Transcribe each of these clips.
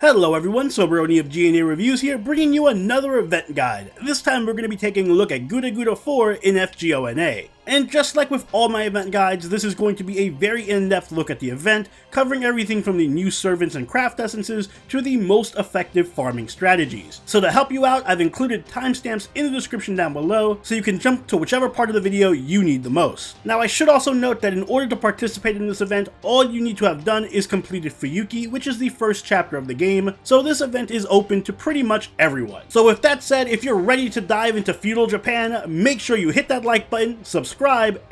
Hello everyone, Soberoni of G&A Reviews here, bringing you another event guide. This time we're going to be taking a look at Guda 4 in FGO. And just like with all my event guides, this is going to be a very in-depth look at the event, covering everything from the new servants and craft essences to the most effective farming strategies. So to help you out, I've included timestamps in the description down below, so you can jump to whichever part of the video you need the most. Now I should also note that in order to participate in this event, all you need to have done is completed Fuyuki, which is the first chapter of the game, so this event is open to pretty much everyone. So with that said, if you're ready to dive into feudal Japan, make sure you hit that like button, subscribe,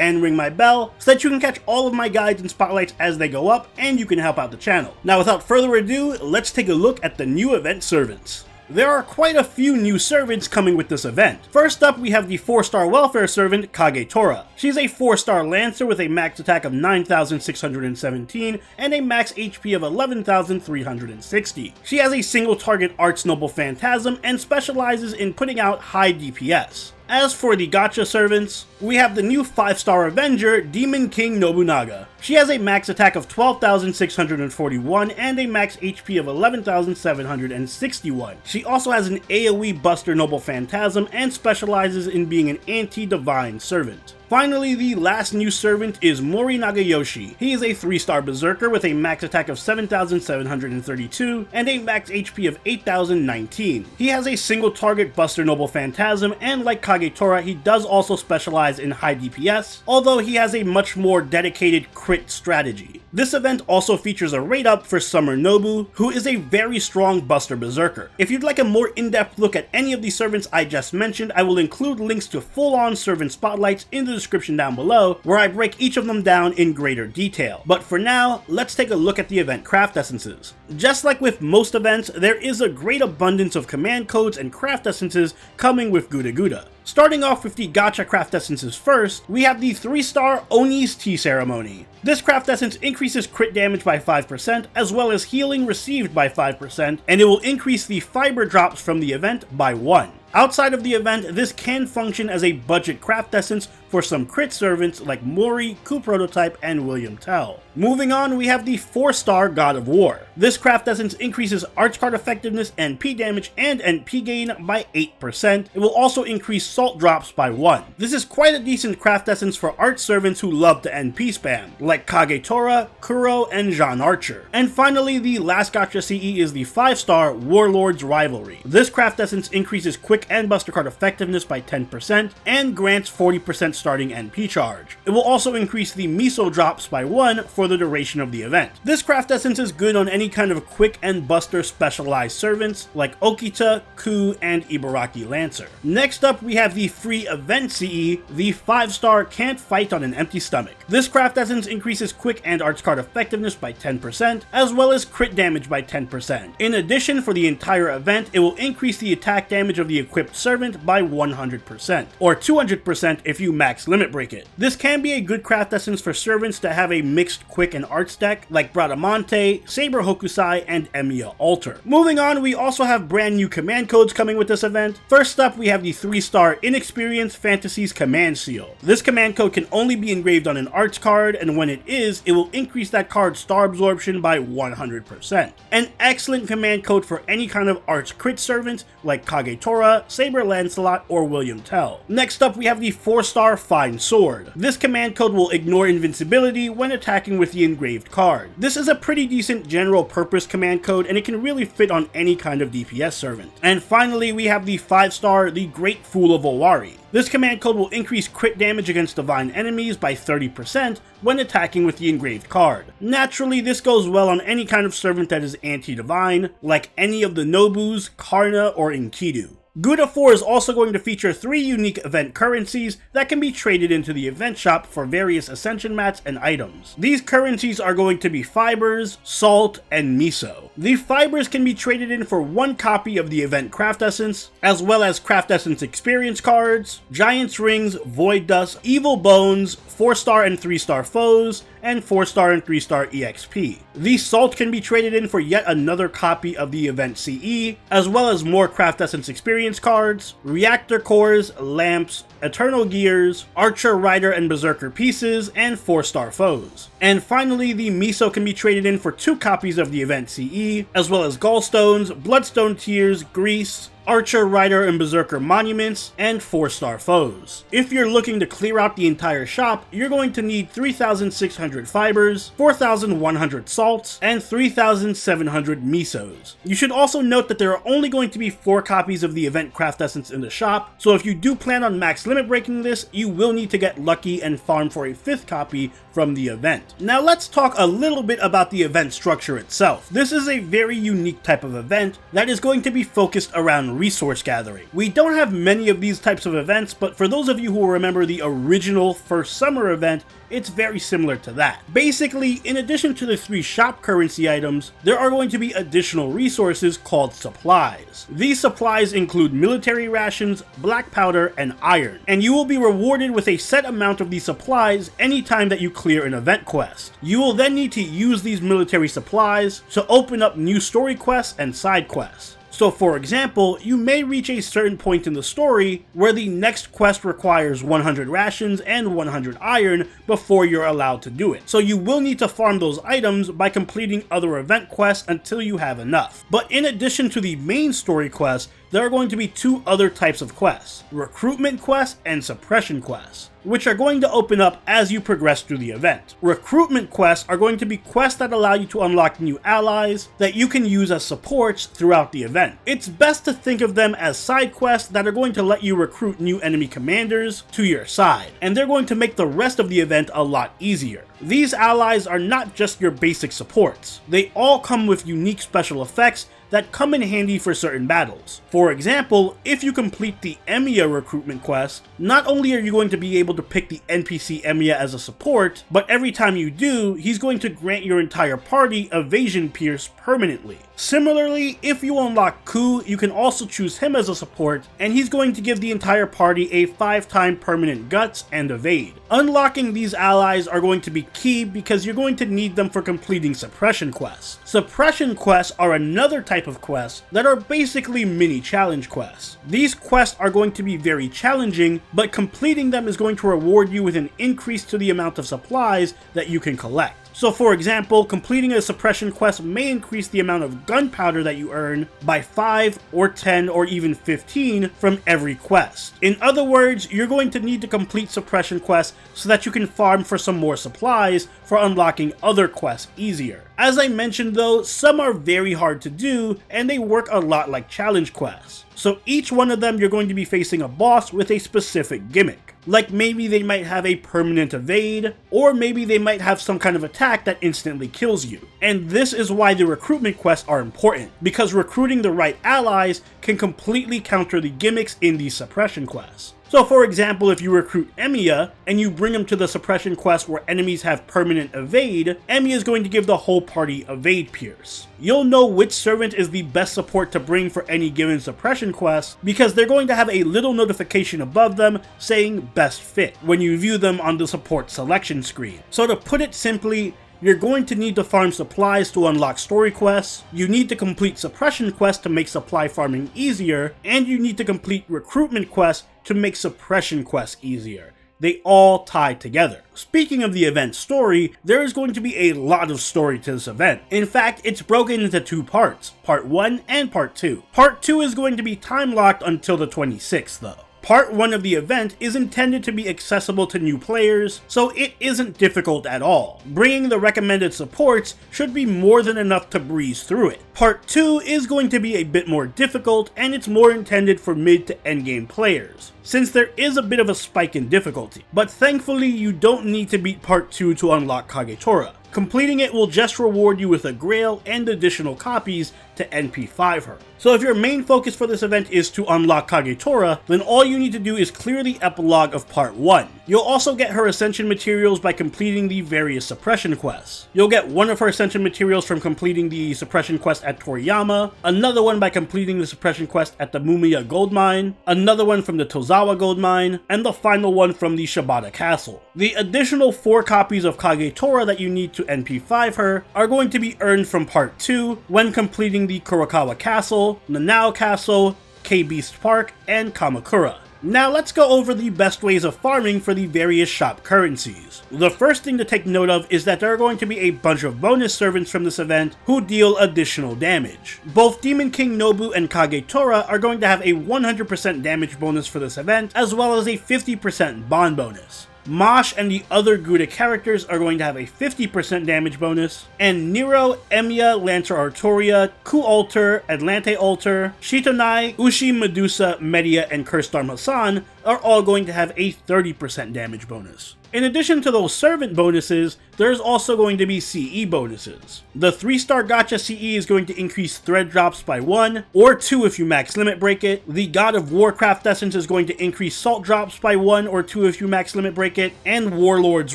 and ring my bell so that you can catch all of my guides and spotlights as they go up, and you can help out the channel. Now without further ado, let's take a look at the new event servants. There are quite a few new servants coming with this event. First up, we have the 4-star welfare servant, Kagetora. She's a 4-star lancer with a max attack of 9,617 and a max HP of 11,360. She has a single target Arts Noble Phantasm and specializes in putting out high DPS. As for the gacha servants, we have the new 5-star Avenger, Demon King Nobunaga. She has a max attack of 12,641 and a max HP of 11,761. She also has an AoE Buster Noble Phantasm and specializes in being an anti-divine servant. Finally, the last new servant is Mori Nagayoshi. He is a 3-star berserker with a max attack of 7,732 and a max HP of 8,019. He has a single target Buster Noble Phantasm, and like Kagetora, he does also specialize in high DPS, although he has a much more dedicated crit strategy. This event also features a rate up for Summer Nobu, who is a very strong Buster Berserker. If you'd like a more in-depth look at any of the servants I just mentioned, I will include links to full-on servant spotlights in the description down below, where I break each of them down in greater detail. But for now, let's take a look at the event craft essences. Just like with most events, there is a great abundance of command codes and craft essences coming with Guda. Starting off with the gacha craft essences first, we have the 3-star Oni's Tea Ceremony. This craft essence increases crit damage by 5%, as well as healing received by 5%, and it will increase the fiber drops from the event by 1. Outside of the event, this can function as a budget craft essence for some crit servants like Mori, Ku Prototype, and William Tell. Moving on, we have the 4-star God of War. This craft essence increases arch card effectiveness, NP damage, and NP gain by 8%. It will also increase salt drops by 1. This is quite a decent craft essence for arch servants who love to NP spam, like Kagetora, Kuro, and Jean Archer. And finally, the last gacha CE is the 5-star Warlord's Rivalry. This craft essence increases quick and buster card effectiveness by 10% and grants 40% starting NP charge. It will also increase the miso drops by 1 for the duration of the event. This craft essence is good on any kind of quick and buster specialized servants like Okita, Ku, and Ibaraki Lancer. Next up, we have the free event CE, the 5-star Can't Fight on an Empty Stomach. This craft essence increases quick and arch card effectiveness by 10%, as well as crit damage by 10%. In addition, for the entire event, it will increase the attack damage of the equipped servant by 100%, or 200% if you max limit break it. This can be a good craft essence for servants to have a mixed quick and arch deck like Bradamante, Saber Hokusai, and Emiya Alter. Moving on, we also have brand new command codes coming with this event. First up, we have the 3-star Inexperienced Fantasies Command Seal. This command code can only be engraved on an arch card, and when it is, it will increase that card's star absorption by 100%. An excellent command code for any kind of arch crit servant like Kagetora, Saber Lancelot, or William Tell. Next up, we have the 4-star Fine Sword. This command code will ignore invincibility when attacking with the engraved card. This is a pretty decent general purpose command code, and it can really fit on any kind of DPS servant. And finally, we have the 5-star The Great Fool of Owari. This command code will increase crit damage against divine enemies by 30% when attacking with the engraved card. Naturally, this goes well on any kind of servant that is anti-divine, like any of the Nobus, Karna, or Enkidu. Guda 4 is also going to feature 3 unique event currencies that can be traded into the event shop for various ascension mats and items. These currencies are going to be fibers, salt, and miso. The fibers can be traded in for 1 copy of the event craft essence, as well as craft essence experience cards, giant's rings, void dust, evil bones, 4-star and 3-star foes, and 4-star and 3-star EXP. The Salt can be traded in for yet another copy of the event CE, as well as more Craft Essence experience cards, Reactor Cores, Lamps, Eternal Gears, Archer, Rider, and Berserker pieces, and 4-star foes. And finally, the Miso can be traded in for 2 copies of the event CE, as well as Gallstones, Bloodstone Tears, Grease, Archer, Rider, and Berserker monuments, and 4-star foes. If you're looking to clear out the entire shop, you're going to need 3,600 fibers, 4,100 salts, and 3,700 misos. You should also note that there are only going to be 4 copies of the event Craft Essence in the shop, so if you do plan on max limit breaking this, you will need to get lucky and farm for a 5th copy from the event. Now let's talk a little bit about the event structure itself. This is a very unique type of event that is going to be focused around resource gathering. We don't have many of these types of events, but for those of you who remember the original first summer event, it's very similar to that. Basically, in addition to the 3 shop currency items, there are going to be additional resources called supplies. These supplies include military rations, black powder, and iron, and you will be rewarded with a set amount of these supplies anytime that you clear an event quest. You will then need to use these military supplies to open up new story quests and side quests. So for example, you may reach a certain point in the story where the next quest requires 100 rations and 100 iron before you're allowed to do it. So you will need to farm those items by completing other event quests until you have enough. But in addition to the main story quests, there are going to be 2 other types of quests: recruitment quests and suppression quests, which are going to open up as you progress through the event. Recruitment quests are going to be quests that allow you to unlock new allies that you can use as supports throughout the event. It's best to think of them as side quests that are going to let you recruit new enemy commanders to your side, and they're going to make the rest of the event a lot easier. These allies are not just your basic supports. They all come with unique special effects that come in handy for certain battles. For example, if you complete the Emiya recruitment quest, not only are you going to be able to pick the NPC Emiya as a support, but every time you do, he's going to grant your entire party Evasion Pierce permanently. Similarly, if you unlock Ku, you can also choose him as a support, and he's going to give the entire party a 5-time permanent Guts and Evade. Unlocking these allies are going to be key because you're going to need them for completing suppression quests. Suppression quests are another type of quests that are basically mini challenge quests. These quests are going to be very challenging, but completing them is going to reward you with an increase to the amount of supplies that you can collect. So for example, completing a suppression quest may increase the amount of gunpowder that you earn by 5 or 10 or even 15 from every quest. In other words, you're going to need to complete suppression quests so that you can farm for some more supplies for unlocking other quests easier. As I mentioned though, some are very hard to do and they work a lot like challenge quests. So each one of them you're going to be facing a boss with a specific gimmick. Like maybe they might have a permanent evade, or maybe they might have some kind of attack that instantly kills you. And this is why the recruitment quests are important, because recruiting the right allies can completely counter the gimmicks in these suppression quests. So for example, if you recruit Emiya, and you bring him to the suppression quest where enemies have permanent evade, Emiya is going to give the whole party Evade Pierce. You'll know which servant is the best support to bring for any given suppression quest, because they're going to have a little notification above them saying best fit when you view them on the support selection screen. So to put it simply, you're going to need to farm supplies to unlock story quests, you need to complete suppression quests to make supply farming easier, and you need to complete recruitment quests to make suppression quests easier. They all tie together. Speaking of the event story, there is going to be a lot of story to this event. In fact, it's broken into 2 parts, Part 1 and Part 2. Part 2 is going to be time locked until the 26th though. Part 1 of the event is intended to be accessible to new players, so it isn't difficult at all. Bringing the recommended supports should be more than enough to breeze through it. Part 2 is going to be a bit more difficult, and it's more intended for mid to endgame players, since there is a bit of a spike in difficulty. But thankfully, you don't need to beat Part 2 to unlock Kagetora. Completing it will just reward you with a grail and additional copies to NP5 her. So if your main focus for this event is to unlock Kagetora, then all you need to do is clear the epilogue of part 1. You'll also get her ascension materials by completing the various suppression quests. You'll get one of her ascension materials from completing the suppression quest at Toriyama, another one by completing the suppression quest at the Mumiya gold mine, another one from the Tozawa gold mine, and the final one from the Shibata castle. The additional 4 copies of Kagetora that you need to NP5 her are going to be earned from part 2 when completing the Kurokawa castle, Nanao castle, K-Beast Park, and Kamakura. Now let's go over the best ways of farming for the various shop currencies. The first thing to take note of is that there are going to be a bunch of bonus servants from this event who deal additional damage. Both Demon King Nobu and Kagetora are going to have a 100% damage bonus for this event, as well as a 50% bond bonus. Mosh and the other Guda characters are going to have a 50% damage bonus, and Nero, Emiya, Lancer Artoria, Ku Alter, Atlante Alter, Shitonai, Ushi, Medusa, Media, and Cursed-Arm Hassan are all going to have a 30% damage bonus. In addition to those servant bonuses, there's also going to be CE bonuses. The 3-star gacha CE is going to increase thread drops by 1, or 2 if you max limit break it. The God of Warcraft Essence is going to increase salt drops by 1 or 2 if you max limit break it, and Warlord's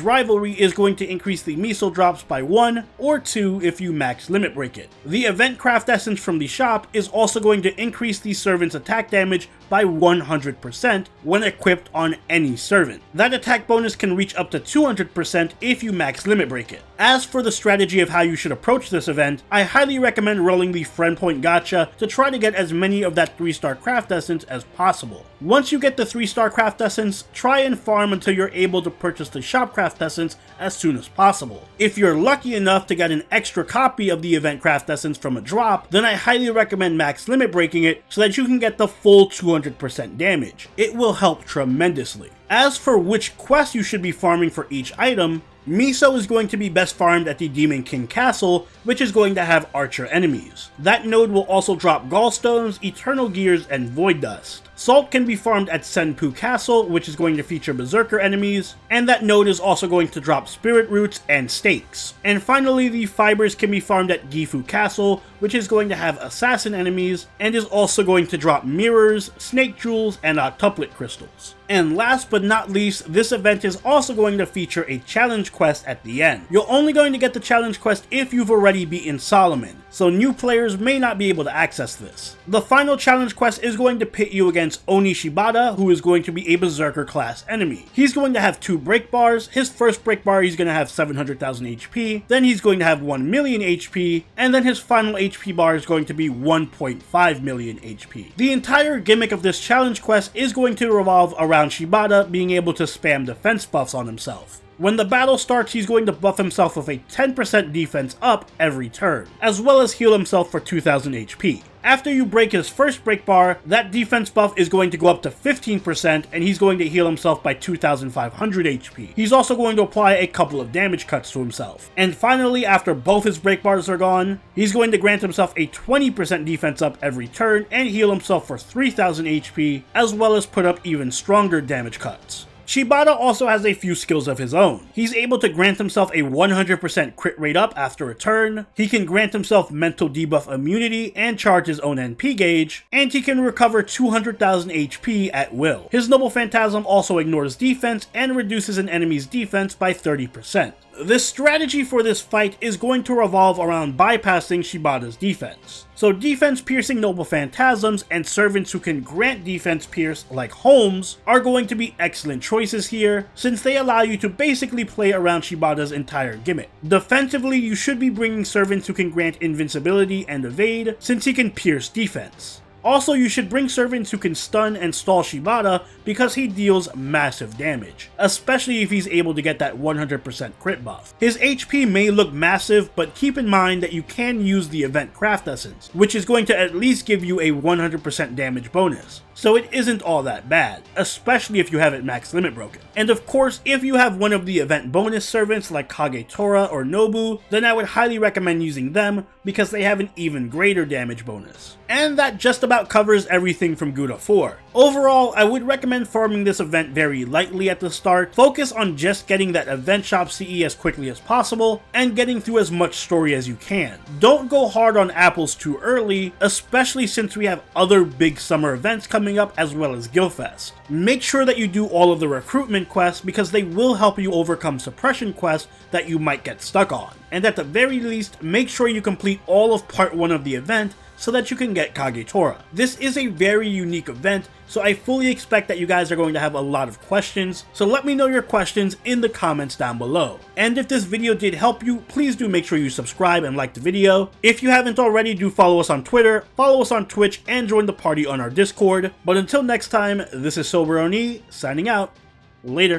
Rivalry is going to increase the miso drops by 1 or 2 if you max limit break it. The Event Craft Essence from the shop is also going to increase the servant's attack damage by 100% when equipped on any servant. That attack bonus can reach up to 200% if you max limit break it. As for the strategy of how you should approach this event, I highly recommend rolling the friend point gacha to try to get as many of that 3-star craft essence as possible. Once you get the 3-star craft essence, try and farm until you're able to purchase the shop craft essence as soon as possible. If you're lucky enough to get an extra copy of the event craft essence from a drop, then I highly recommend max limit breaking it so that you can get the full 200% damage. It will help tremendously. As for which quest you should be farming for each item, Miso is going to be best farmed at the Demon King Castle, which is going to have archer enemies. That node will also drop gallstones, eternal gears, and void dust. Salt can be farmed at Senpu Castle, which is going to feature berserker enemies, and that node is also going to drop spirit roots and stakes. And finally, the fibers can be farmed at Gifu Castle, which is going to have assassin enemies, and is also going to drop mirrors, snake jewels, and octuplet crystals. And last but not least, this event is also going to feature a challenge quest at the end. You're only going to get the challenge quest if you've already beaten Solomon, so new players may not be able to access this. The final challenge quest is going to pit you against Oni Shibata, who is going to be a berserker class enemy. He's going to have 2 break bars. His first break bar he's going to have 700,000 HP, then he's going to have 1 million HP, and then his final HP bar is going to be 1.5 million HP. The entire gimmick of this challenge quest is going to revolve around Shibata being able to spam defense buffs on himself. When the battle starts, he's going to buff himself with a 10% defense up every turn, as well as heal himself for 2000 HP. After you break his first break bar, that defense buff is going to go up to 15%, and he's going to heal himself by 2500 HP. He's also going to apply a couple of damage cuts to himself. And finally, after both his break bars are gone, he's going to grant himself a 20% defense up every turn and heal himself for 3000 HP, as well as put up even stronger damage cuts. Shibata also has a few skills of his own. He's able to grant himself a 100% crit rate up after a turn, he can grant himself mental debuff immunity and charge his own NP gauge, and he can recover 200,000 HP at will. His Noble Phantasm also ignores defense and reduces an enemy's defense by 30%. The strategy for this fight is going to revolve around bypassing Shibata's defense. So defense piercing Noble Phantasms and servants who can grant defense pierce like Holmes are going to be excellent choices here, since they allow you to basically play around Shibata's entire gimmick. Defensively, you should be bringing servants who can grant invincibility and evade, since he can pierce defense. Also, you should bring servants who can stun and stall Shibata because he deals massive damage, especially if he's able to get that 100% crit buff. His HP may look massive, but keep in mind that you can use the Event Craft Essence, which is going to at least give you a 100% damage bonus. So it isn't all that bad, especially if you have it max limit broken. And of course, if you have one of the event bonus servants like Kagetora or Nobu, then I would highly recommend using them because they have an even greater damage bonus. And that just about about covers everything from Guda 4. Overall, I would recommend farming this event very lightly at the start, focus on just getting that event shop CE as quickly as possible, and getting through as much story as you can. Don't go hard on apples too early, especially since we have other big summer events coming up as well as Guildfest. Make sure that you do all of the recruitment quests because they will help you overcome suppression quests that you might get stuck on. And at the very least, make sure you complete all of part 1 of the event so that you can get Kagetora. This is a very unique event, so I fully expect that you guys are going to have a lot of questions, so let me know your questions in the comments down below. And if this video did help you, please do make sure you subscribe and like the video. If you haven't already, do follow us on Twitter, follow us on Twitch, and join the party on our Discord. But until next time, this is Soberoni, signing out. Later.